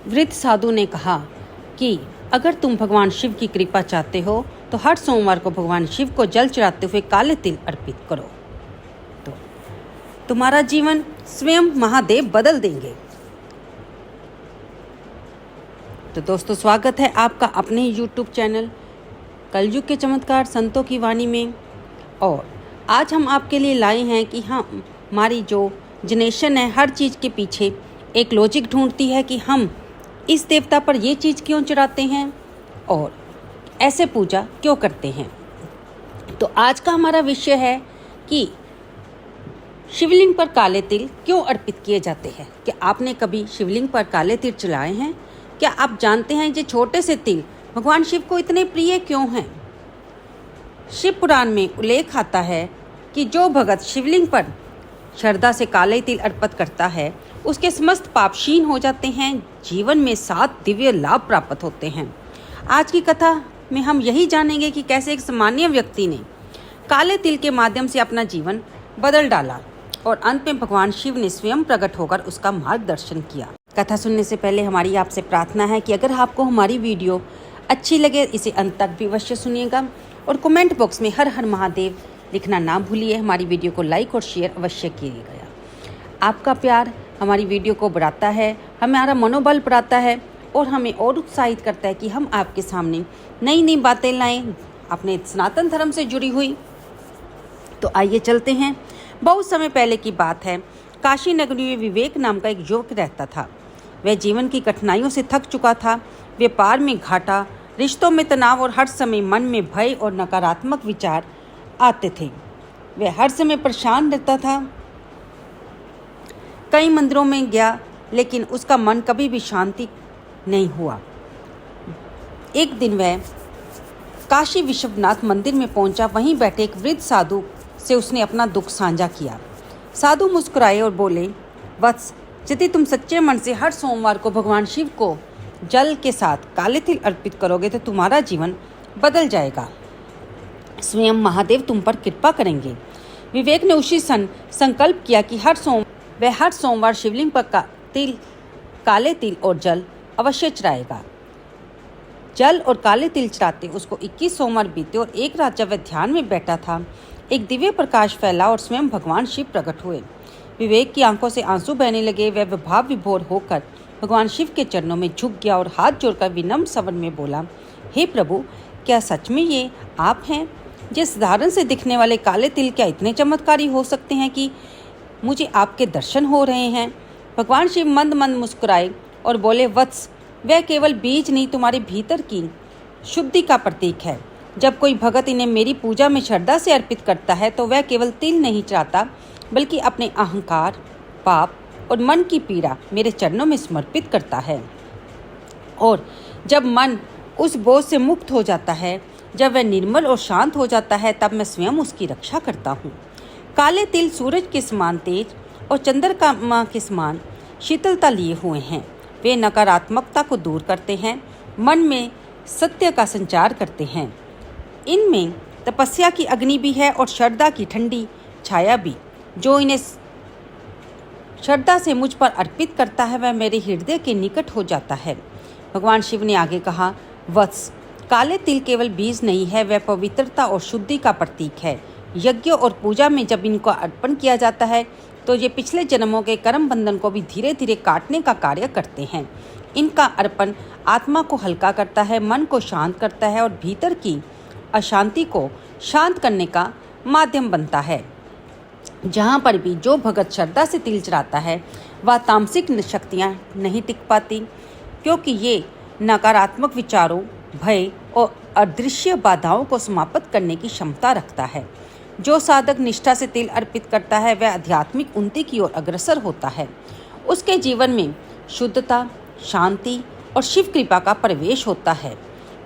वृद्ध साधु ने कहा कि अगर तुम भगवान शिव की कृपा चाहते हो तो हर सोमवार को भगवान शिव को जल चढ़ाते हुए काले तिल अर्पित करो, तो तुम्हारा जीवन स्वयं महादेव बदल देंगे। तो दोस्तों, स्वागत है आपका अपने YouTube चैनल कलयुग के चमत्कार संतों की वाणी में। और आज हम आपके लिए लाए हैं कि हमारी जो जनरेशन है हर चीज़ के पीछे एक लॉजिक ढूंढती है कि हम इस देवता पर ये चीज़ क्यों चढ़ाते हैं और ऐसे पूजा क्यों करते हैं। तो आज का हमारा विषय है कि शिवलिंग पर काले तिल क्यों अर्पित किए जाते हैं। क्या आपने कभी शिवलिंग पर काले तिल चढ़ाए हैं? क्या आप जानते हैं ये छोटे से तिल भगवान शिव को इतने प्रिय क्यों हैं? शिव पुराण में उल्लेख आता है कि जो भगत शिवलिंग पर श्रद्धा से काले तिल अर्पित करता है उसके समस्त पाप क्षीण हो जाते हैं, जीवन में 7 दिव्य लाभ प्राप्त होते हैं। आज की कथा में हम यही जानेंगे कि कैसे एक सामान्य व्यक्ति ने काले तिल के माध्यम से अपना जीवन बदल डाला और अंत में भगवान शिव ने स्वयं प्रकट होकर उसका मार्गदर्शन किया। कथा सुनने से पहले हमारी आपसे प्रार्थना है कि अगर आपको हमारी वीडियो अच्छी लगे इसे अंत तक भी अवश्य सुनिएगा और कमेंट बॉक्स में हर हर महादेव लिखना ना भूलिए। हमारी वीडियो को लाइक और शेयर अवश्य कीजिएगा। आपका प्यार हमारी वीडियो को बढ़ाता है, हमारा मनोबल बढ़ाता है और हमें और उत्साहित करता है कि हम आपके सामने नई नई बातें लाएं अपने सनातन धर्म से जुड़ी हुई। तो आइए चलते हैं। बहुत समय पहले की बात है। काशी नगरी में विवेक नाम का एक युवक रहता था। वह जीवन की कठिनाइयों से थक चुका था। व्यापार में घाटा, रिश्तों में तनाव और हर समय मन में भय और नकारात्मक विचार आते थे। वह हर समय परेशान रहता था। कई मंदिरों में गया लेकिन उसका मन कभी भी शांति नहीं हुआ। एक दिन वह काशी विश्वनाथ मंदिर में पहुंचा। वहीं बैठे एक वृद्ध साधु से उसने अपना दुख साझा किया। साधु मुस्कुराए और बोले, वत्स, यदि तुम सच्चे मन से हर सोमवार को भगवान शिव को जल के साथ काले तिल अर्पित करोगे तो तुम्हारा जीवन बदल जाएगा। स्वयं महादेव तुम पर कृपा करेंगे। विवेक ने उसी संकल्प किया कि वह हर सोमवार शिवलिंग पर काले तिल और जल अवश्य चढ़ाएगा। जल और काले तिल चढ़ाते उसको 21 सोमवार बीते और एक रात जब वह ध्यान में बैठा था, एक दिव्य प्रकाश फैला और स्वयं भगवान शिव प्रकट हुए। विवेक की आंखों से आंसू बहने लगे। वह भाव विभोर होकर भगवान शिव के चरणों में झुक गया और हाथ जोड़कर विनम्र स्वर में बोला, हे प्रभु, क्या सच में ये आप हैं? ये साधारण से दिखने वाले काले तिल क्या इतने चमत्कारी हो सकते हैं कि मुझे आपके दर्शन हो रहे हैं? भगवान शिव मंद मंद मुस्कुराए और बोले, वत्स, वह केवल बीज नहीं, तुम्हारे भीतर की शुद्धि का प्रतीक है। जब कोई भगत इन्हें मेरी पूजा में श्रद्धा से अर्पित करता है तो वह केवल तिल नहीं चढ़ाता बल्कि अपने अहंकार, पाप और मन की पीड़ा मेरे चरणों में समर्पित करता है। और जब मन उस बोझ से मुक्त हो जाता है, जब वह निर्मल और शांत हो जाता है, तब मैं स्वयं उसकी रक्षा करता हूँ। काले तिल सूरज के समान तेज और चंद्रमा के समान शीतलता लिए हुए हैं। वे नकारात्मकता को दूर करते हैं, मन में सत्य का संचार करते हैं। इनमें तपस्या की अग्नि भी है और श्रद्धा की ठंडी छाया भी। जो इन्हें श्रद्धा से मुझ पर अर्पित करता है वह मेरे हृदय के निकट हो जाता है। भगवान शिव ने आगे कहा, वत्स, काले तिल केवल बीज नहीं है, वह पवित्रता और शुद्धि का प्रतीक है। यज्ञ और पूजा में जब इनको अर्पण किया जाता है तो ये पिछले जन्मों के कर्म बंधन को भी धीरे धीरे काटने का कार्य करते हैं। इनका अर्पण आत्मा को हल्का करता है, मन को शांत करता है और भीतर की अशांति को शांत करने का माध्यम बनता है। जहाँ पर भी जो भगत श्रद्धा से तिल चढ़ाता है वह तामसिक शक्तियाँ नहीं टिक पाती, क्योंकि ये नकारात्मक विचारों, भय और अदृश्य बाधाओं को समाप्त करने की क्षमता रखता है। जो साधक निष्ठा से तिल अर्पित करता है वह आध्यात्मिक उन्नति की ओर अग्रसर होता है। उसके जीवन में शुद्धता, शांति और शिव कृपा का प्रवेश होता है।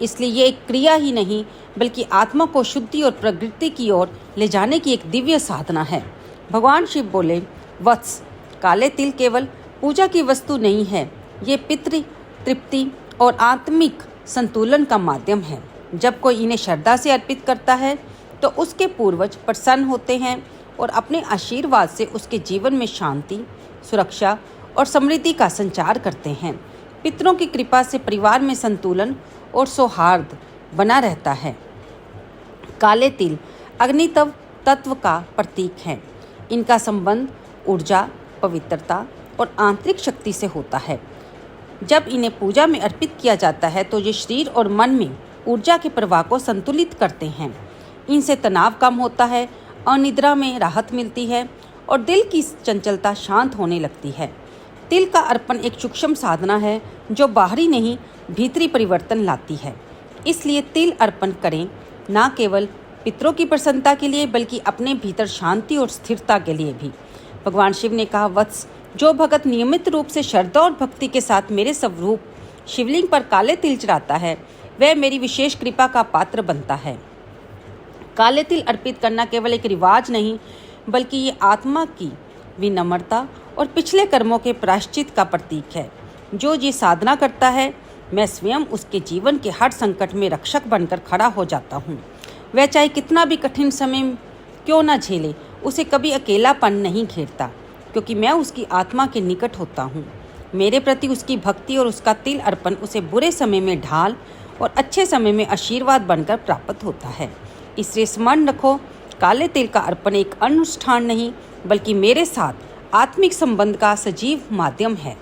इसलिए ये एक क्रिया ही नहीं बल्कि आत्मा को शुद्धि और प्रकृति की ओर ले जाने की एक दिव्य साधना है। भगवान शिव बोले, वत्स, काले तिल केवल पूजा की वस्तु नहीं है, ये पितृ तृप्ति और आत्मिक संतुलन का माध्यम है। जब कोई इन्हें श्रद्धा से अर्पित करता है तो उसके पूर्वज प्रसन्न होते हैं और अपने आशीर्वाद से उसके जीवन में शांति, सुरक्षा और समृद्धि का संचार करते हैं। पितरों की कृपा से परिवार में संतुलन और सौहार्द बना रहता है। काले तिल अग्नि तत्व का प्रतीक है। इनका संबंध ऊर्जा, पवित्रता और आंतरिक शक्ति से होता है। जब इन्हें पूजा में अर्पित किया जाता है तो ये शरीर और मन में ऊर्जा के प्रवाह को संतुलित करते हैं। इनसे तनाव कम होता है, अनिद्रा में राहत मिलती है और दिल की चंचलता शांत होने लगती है। तिल का अर्पण एक सूक्ष्म साधना है जो बाहरी नहीं भीतरी परिवर्तन लाती है। इसलिए तिल अर्पण करें, न केवल पितरों की प्रसन्नता के लिए बल्कि अपने भीतर शांति और स्थिरता के लिए भी। भगवान शिव ने कहा, वत्स, जो भगत नियमित रूप से श्रद्धा और भक्ति के साथ मेरे स्वरूप शिवलिंग पर काले तिल चढ़ाता है वह मेरी विशेष कृपा का पात्र बनता है। काले तिल अर्पित करना केवल एक रिवाज नहीं बल्कि ये आत्मा की विनम्रता और पिछले कर्मों के प्रायश्चित का प्रतीक है। जो ये साधना करता है, मैं स्वयं उसके जीवन के हर संकट में रक्षक बनकर खड़ा हो जाता हूँ। वह चाहे कितना भी कठिन समय क्यों न झेले, उसे कभी अकेलापन नहीं घेरता, क्योंकि मैं उसकी आत्मा के निकट होता हूँ। मेरे प्रति उसकी भक्ति और उसका तिल अर्पण उसे बुरे समय में ढाल और अच्छे समय में आशीर्वाद बनकर प्राप्त होता है। इसलिए स्मरण रखो, काले तिल का अर्पण एक अनुष्ठान नहीं बल्कि मेरे साथ आत्मिक संबंध का सजीव माध्यम है।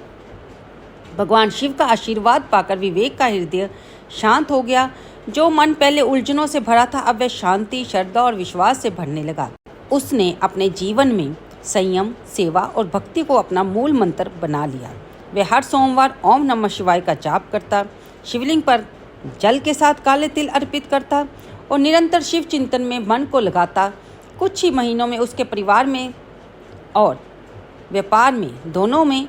भगवान शिव का आशीर्वाद पाकर विवेक का हृदय शांत हो गया। जो मन पहले उलझनों से भरा था, अब वह शांति, श्रद्धा और विश्वास से भरने लगा। उसने अपने जीवन में संयम, सेवा और भक्ति को अपना मूल मंत्र बना लिया। वह हर सोमवार ओम नमः शिवाय का जाप करता, शिवलिंग पर जल के साथ काले तिल अर्पित करता और निरंतर शिव चिंतन में मन को लगाता। कुछ ही महीनों में उसके परिवार में और व्यापार में दोनों में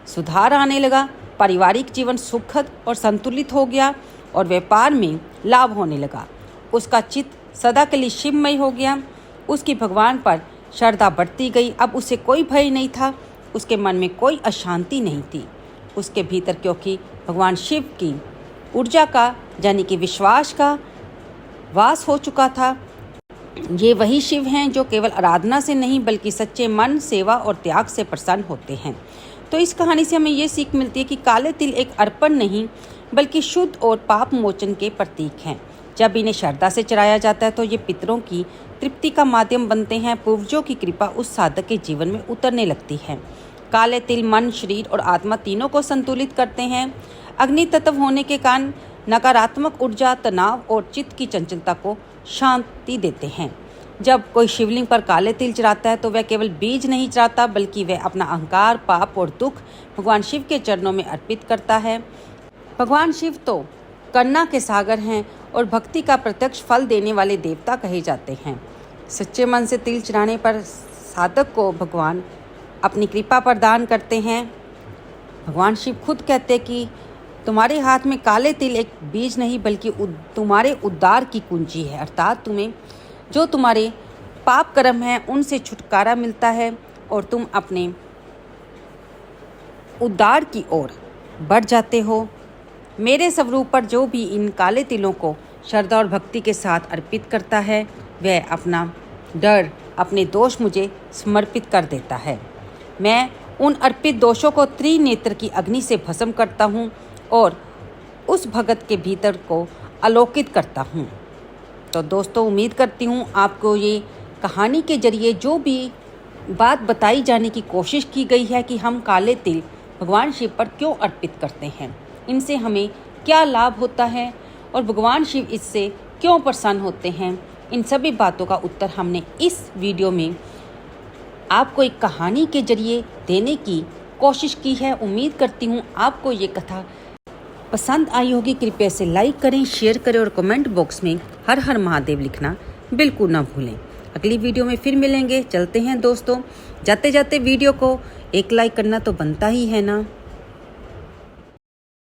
सुधार आने लगा। पारिवारिक जीवन सुखद और संतुलित हो गया और व्यापार में लाभ होने लगा। उसका चित्त सदा के लिए शिवमय हो गया। उसकी भगवान पर श्रद्धा बढ़ती गई। अब उसे कोई भय नहीं था, उसके मन में कोई अशांति नहीं थी। उसके भीतर क्योंकि भगवान शिव की ऊर्जा का यानी कि विश्वास का वास हो चुका था। ये वही शिव हैं जो केवल आराधना से नहीं बल्कि सच्चे मन, सेवा और त्याग से प्रसन्न होते हैं। तो इस कहानी से हमें ये सीख मिलती है कि काले तिल एक अर्पण नहीं बल्कि शुद्ध और पाप मोचन के प्रतीक हैं। जब इन्हें श्रद्धा से चढ़ाया जाता है तो ये पितरों की तृप्ति का माध्यम बनते हैं। पूर्वजों की कृपा उस साधक के जीवन में उतरने लगती है। काले तिल मन, शरीर और आत्मा तीनों को संतुलित करते हैं। अग्नि तत्व होने के कारण नकारात्मक ऊर्जा, तनाव और चित्त की चंचलता को शांति देते हैं। जब कोई शिवलिंग पर काले तिल चढ़ाता है तो वह केवल बीज नहीं चढ़ाता बल्कि वह अपना अहंकार, पाप और दुख भगवान शिव के चरणों में अर्पित करता है। भगवान शिव तो करुणा के सागर हैं और भक्ति का प्रत्यक्ष फल देने वाले देवता कहे जाते हैं। सच्चे मन से तिल चढ़ाने पर साधक को भगवान अपनी कृपा प्रदान करते हैं। भगवान शिव खुद कहते कि तुम्हारे हाथ में काले तिल एक बीज नहीं बल्कि तुम्हारे उद्धार की कुंजी है, अर्थात तुम्हें जो तुम्हारे पाप कर्म हैं उनसे छुटकारा मिलता है और तुम अपने उद्धार की ओर बढ़ जाते हो। मेरे स्वरूप पर जो भी इन काले तिलों को श्रद्धा और भक्ति के साथ अर्पित करता है वह अपना डर, अपने दोष मुझे समर्पित कर देता है। मैं उन अर्पित दोषों को त्रिनेत्र की अग्नि से भस्म करता हूँ और उस भगत के भीतर को आलोकित करता हूँ। तो दोस्तों, उम्मीद करती हूँ आपको ये कहानी के जरिए जो भी बात बताई जाने की कोशिश की गई है कि हम काले तिल भगवान शिव पर क्यों अर्पित करते हैं, इनसे हमें क्या लाभ होता है और भगवान शिव इससे क्यों प्रसन्न होते हैं, इन सभी बातों का उत्तर हमने इस वीडियो में आपको एक कहानी के जरिए देने की कोशिश की है। उम्मीद करती हूँ आपको ये कथा पसंद आई होगी। कृपया से लाइक करें, शेयर करें और कमेंट बॉक्स में हर हर महादेव लिखना बिल्कुल ना भूलें। अगली वीडियो में फिर मिलेंगे। चलते हैं दोस्तों, जाते जाते वीडियो को एक लाइक करना तो बनता ही है ना।